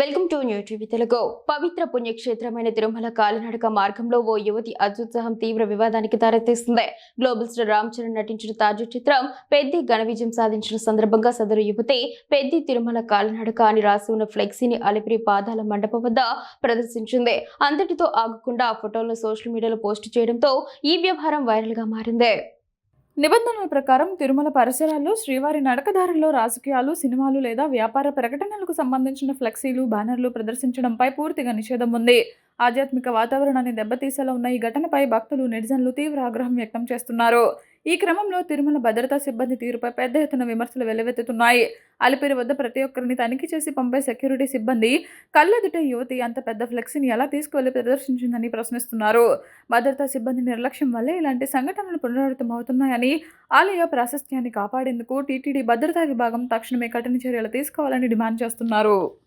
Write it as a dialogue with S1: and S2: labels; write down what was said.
S1: Welcome to new TV Telugu. పవిత్ర పుణ్యక్షేత్రమైన తిరుమల కాలినడక మార్గంలో ఓ యువతి అత్యుత్సాహం తీవ్ర వివాదానికి దారితీసింది. గ్లోబల్ స్టార్ రామ్ చరణ్ నటించిన తాజా చిత్రం పెద్ది ఘన విజయం సాధించిన సందర్భంగా సదరు యువతి పెద్ది తిరుమల కాలినడక అని రాసి ఉన్న ఫ్లెక్సీని అలిపిరి పాదాల మండపం వద్ద ప్రదర్శించింది. అంతటితో ఆగకుండా ఆ ఫోటోలను సోషల్ మీడియాలో పోస్టు చేయడంతో ఈ వ్యవహారం వైరల్ గా మారింది.
S2: నిబంధనల ప్రకారం తిరుమల పరిసరాల్లో శ్రీవారి నడకదారుల్లో రాజకీయాలు, సినిమాలు లేదా వ్యాపార ప్రకటనలకు సంబంధించిన ఫ్లెక్సీలు, బ్యానర్లు ప్రదర్శించడంపై పూర్తిగా నిషేధం ఉంది. ఆధ్యాత్మిక వాతావరణాన్ని దెబ్బతీసేలా ఉన్న ఈ ఘటనపై భక్తులు, నెటిజన్లు తీవ్ర ఆగ్రహం వ్యక్తం చేస్తున్నారు. ఈ క్రమంలో తిరుమల భద్రతా సిబ్బంది తీరుపై పెద్ద ఎత్తున విమర్శలు వెల్లువెత్తుతున్నాయి. అలిపిరి వద్ద ప్రతి ఒక్కరిని తనిఖీ చేసి పంపే సెక్యూరిటీ సిబ్బంది కళ్ళెదుటే యువతి అంత పెద్ద ఫ్లెక్సీని ఎలా తీసుకువెళ్లి ప్రదర్శించిందని ప్రశ్నిస్తున్నారు. భద్రతా సిబ్బంది నిర్లక్ష్యం వల్లే ఇలాంటి సంఘటనలు పునరావృతమవుతున్నాయని, ఆలయ ప్రాశస్త్యాన్ని కాపాడేందుకు టీటీడీ భద్రతా విభాగం తక్షణమే కఠిన చర్యలు తీసుకోవాలని డిమాండ్ చేస్తున్నారు.